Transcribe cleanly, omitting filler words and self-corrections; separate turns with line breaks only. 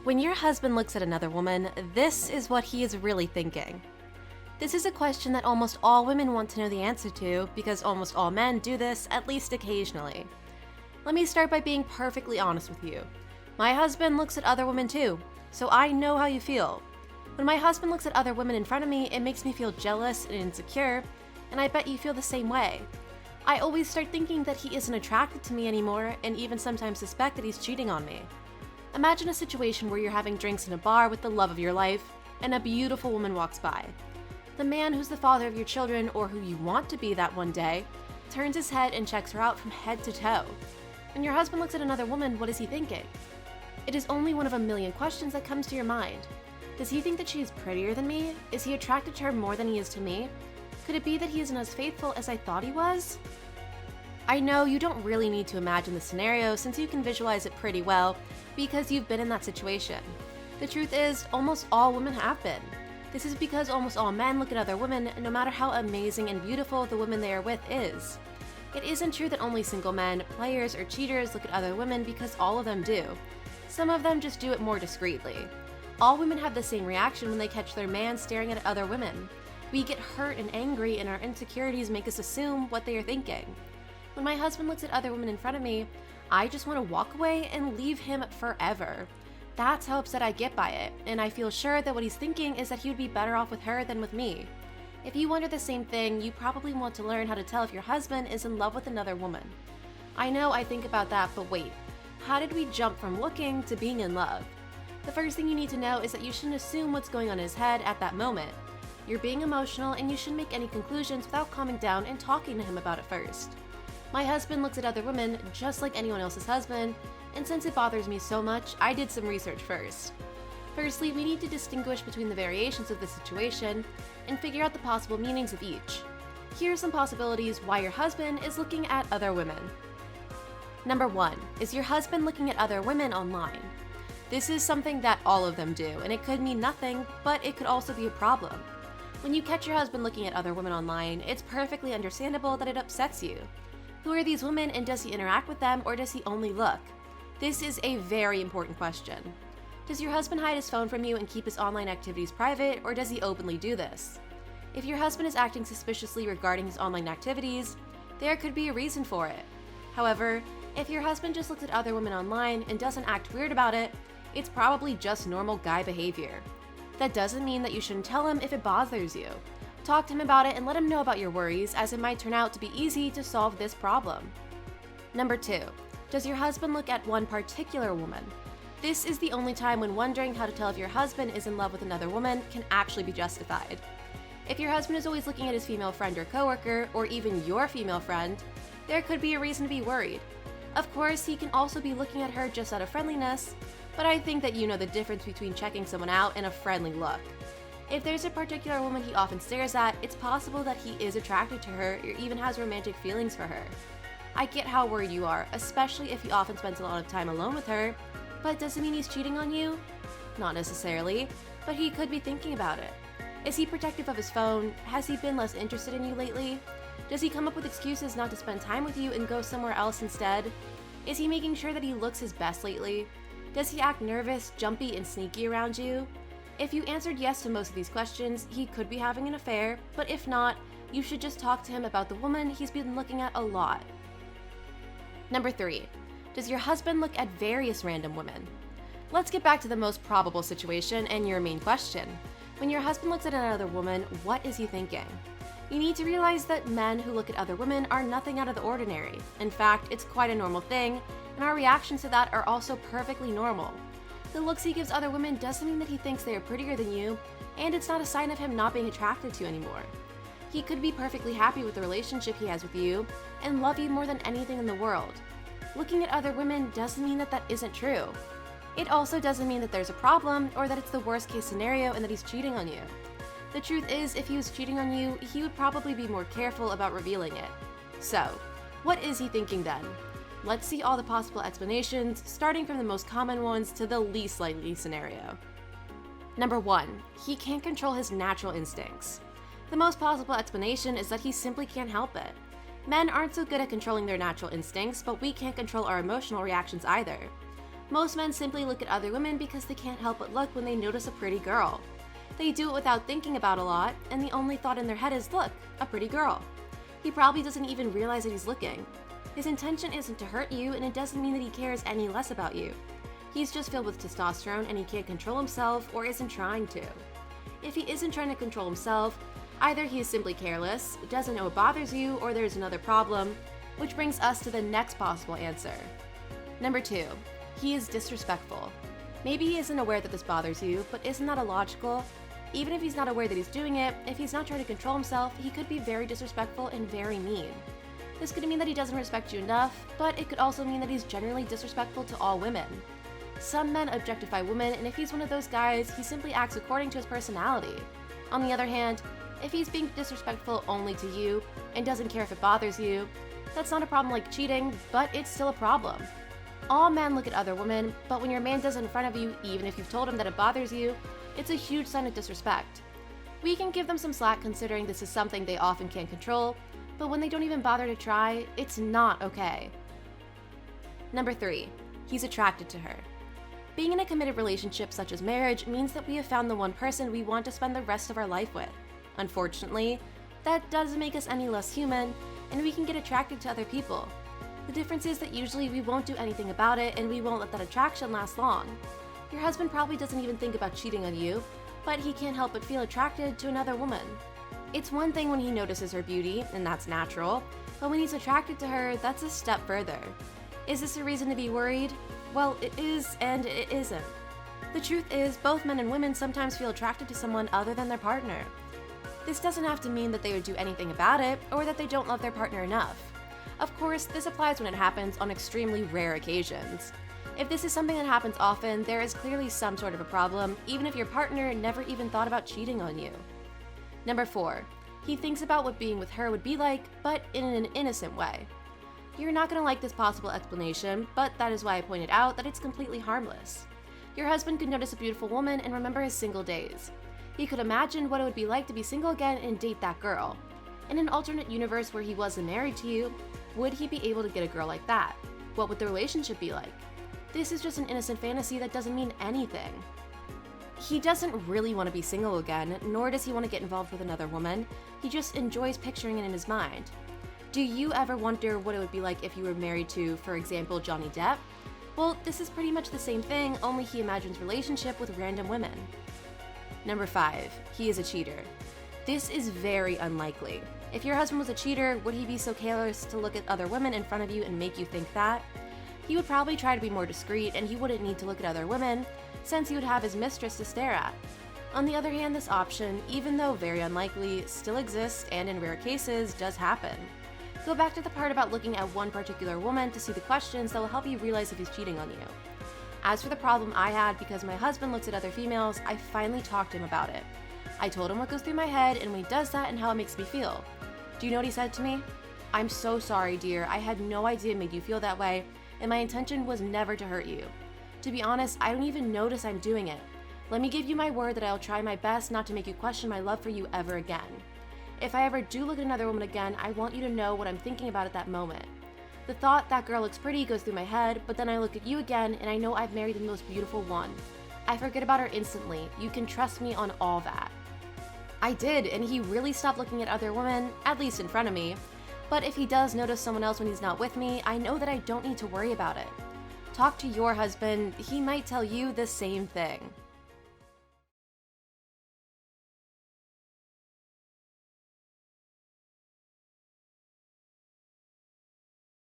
When your husband looks at another woman, this is what he is really thinking. This is a question that almost all women want to know the answer to because almost all men do this at least occasionally. Let me start by being perfectly honest with you. My husband looks at other women too, so I know how you feel. When my husband looks at other women in front of me, it makes me feel jealous and insecure, and I bet you feel the same way. I always start thinking that he isn't attracted to me anymore and even sometimes suspect that he's cheating on me. Imagine a situation where you're having drinks in a bar with the love of your life and a beautiful woman walks by. The man who's the father of your children or who you want to be that one day turns his head and checks her out from head to toe. When your husband looks at another woman, what is he thinking? It is only one of a million questions that comes to your mind. Does he think that she is prettier than me? Is he attracted to her more than he is to me? Could it be that he isn't as faithful as I thought he was? I know you don't really need to imagine the scenario since you can visualize it pretty well because you've been in that situation. The truth is, almost all women have been. This is because almost all men look at other women no matter how amazing and beautiful the woman they are with is. It isn't true that only single men, players, or cheaters look at other women because all of them do. Some of them just do it more discreetly. All women have the same reaction when they catch their man staring at other women. We get hurt and angry and our insecurities make us assume what they are thinking. When my husband looks at other women in front of me, I just want to walk away and leave him forever. That's how upset I get by it, and I feel sure that what he's thinking is that he would be better off with her than with me. If you wonder the same thing, you probably want to learn how to tell if your husband is in love with another woman. I know I think about that, but wait, how did we jump from looking to being in love? The first thing you need to know is that you shouldn't assume what's going on in his head at that moment. You're being emotional and you shouldn't make any conclusions without calming down and talking to him about it first. My husband looks at other women just like anyone else's husband, and since it bothers me so much, I did some research first. Firstly, we need to distinguish between the variations of the situation and figure out the possible meanings of each. Here are some possibilities why your husband is looking at other women. Number 1, is your husband looking at other women online? This is something that all of them do, and it could mean nothing, but it could also be a problem. When you catch your husband looking at other women online, it's perfectly understandable that it upsets you. Who are these women and does he interact with them or does he only look? This is a very important question. Does your husband hide his phone from you and keep his online activities private or does he openly do this? If your husband is acting suspiciously regarding his online activities, there could be a reason for it. However, if your husband just looks at other women online and doesn't act weird about it, it's probably just normal guy behavior. That doesn't mean that you shouldn't tell him if it bothers you. Talk to him about it and let him know about your worries, as it might turn out to be easy to solve this problem. Number 2, does your husband look at one particular woman? This is the only time when wondering how to tell if your husband is in love with another woman can actually be justified. If your husband is always looking at his female friend or coworker, or even your female friend, there could be a reason to be worried. Of course, he can also be looking at her just out of friendliness, but I think that you know the difference between checking someone out and a friendly look. If there's a particular woman he often stares at, it's possible that he is attracted to her or even has romantic feelings for her. I get how worried you are, especially if he often spends a lot of time alone with her, but does it mean he's cheating on you? Not necessarily, but he could be thinking about it. Is he protective of his phone? Has he been less interested in you lately? Does he come up with excuses not to spend time with you and go somewhere else instead? Is he making sure that he looks his best lately? Does he act nervous, jumpy, and sneaky around you? If you answered yes to most of these questions, he could be having an affair, but if not, you should just talk to him about the woman he's been looking at a lot. Number 3, does your husband look at various random women? Let's get back to the most probable situation and your main question. When your husband looks at another woman, what is he thinking? You need to realize that men who look at other women are nothing out of the ordinary. In fact, it's quite a normal thing, and our reactions to that are also perfectly normal. The looks he gives other women doesn't mean that he thinks they are prettier than you, and it's not a sign of him not being attracted to you anymore. He could be perfectly happy with the relationship he has with you and love you more than anything in the world. Looking at other women doesn't mean that that isn't true. It also doesn't mean that there's a problem or that it's the worst case scenario and that he's cheating on you. The truth is, if he was cheating on you, he would probably be more careful about revealing it. So, what is he thinking then? Let's see all the possible explanations, starting from the most common ones to the least likely scenario. Number 1, he can't control his natural instincts. The most possible explanation is that he simply can't help it. Men aren't so good at controlling their natural instincts, but we can't control our emotional reactions either. Most men simply look at other women because they can't help but look when they notice a pretty girl. They do it without thinking about a lot, and the only thought in their head is, look, a pretty girl. He probably doesn't even realize that he's looking. His intention isn't to hurt you, and it doesn't mean that he cares any less about you. He's just filled with testosterone and he can't control himself or isn't trying to. If he isn't trying to control himself, either he is simply careless, doesn't know it bothers you, or there's another problem, which brings us to the next possible answer. Number 2, he is disrespectful. Maybe he isn't aware that this bothers you, but isn't that illogical? Even if he's not aware that he's doing it, if he's not trying to control himself, he could be very disrespectful and very mean. This could mean that he doesn't respect you enough, but it could also mean that he's generally disrespectful to all women. Some men objectify women, and if he's one of those guys, he simply acts according to his personality. On the other hand, if he's being disrespectful only to you and doesn't care if it bothers you, that's not a problem like cheating, but it's still a problem. All men look at other women, but when your man does it in front of you, even if you've told him that it bothers you, it's a huge sign of disrespect. We can give them some slack considering this is something they often can't control, but when they don't even bother to try, it's not okay. Number 3, he's attracted to her. Being in a committed relationship such as marriage means that we have found the one person we want to spend the rest of our life with. Unfortunately, that doesn't make us any less human, and we can get attracted to other people. The difference is that usually we won't do anything about it and we won't let that attraction last long. Your husband probably doesn't even think about cheating on you, but he can't help but feel attracted to another woman. It's one thing when he notices her beauty, and that's natural, but when he's attracted to her, that's a step further. Is this a reason to be worried? Well, it is and it isn't. The truth is, both men and women sometimes feel attracted to someone other than their partner. This doesn't have to mean that they would do anything about it or that they don't love their partner enough. Of course, this applies when it happens on extremely rare occasions. If this is something that happens often, there is clearly some sort of a problem, even if your partner never even thought about cheating on you. Number 4, he thinks about what being with her would be like, but in an innocent way. You're not going to like this possible explanation, but that is why I pointed out that it's completely harmless. Your husband could notice a beautiful woman and remember his single days. He could imagine what it would be like to be single again and date that girl. In an alternate universe where he wasn't married to you, would he be able to get a girl like that? What would the relationship be like? This is just an innocent fantasy that doesn't mean anything. He doesn't really want to be single again, nor does he want to get involved with another woman. He just enjoys picturing it in his mind. Do you ever wonder what it would be like if you were married to, for example, Johnny Depp? Well, this is pretty much the same thing, only he imagines relationship with random women. Number 5, he is a cheater. This is very unlikely. If your husband was a cheater, would he be so careless to look at other women in front of you and make you think that? He would probably try to be more discreet and he wouldn't need to look at other women, since he would have his mistress to stare at. On the other hand, this option, even though very unlikely, still exists and in rare cases does happen. Go back to the part about looking at one particular woman to see the questions that will help you realize if he's cheating on you. As for the problem I had because my husband looks at other females, I finally talked to him about it. I told him what goes through my head and when he does that and how it makes me feel. Do you know what he said to me? "I'm so sorry, dear. I had no idea it made you feel that way, and my intention was never to hurt you. To be honest, I don't even notice I'm doing it. Let me give you my word that I'll try my best not to make you question my love for you ever again. If I ever do look at another woman again, I want you to know what I'm thinking about at that moment. The thought that girl looks pretty goes through my head, but then I look at you again and I know I've married the most beautiful one. I forget about her instantly. You can trust me on all that." I did, and he really stopped looking at other women, at least in front of me. But if he does notice someone else when he's not with me, I know that I don't need to worry about it. Talk to your husband, he might tell you the same thing.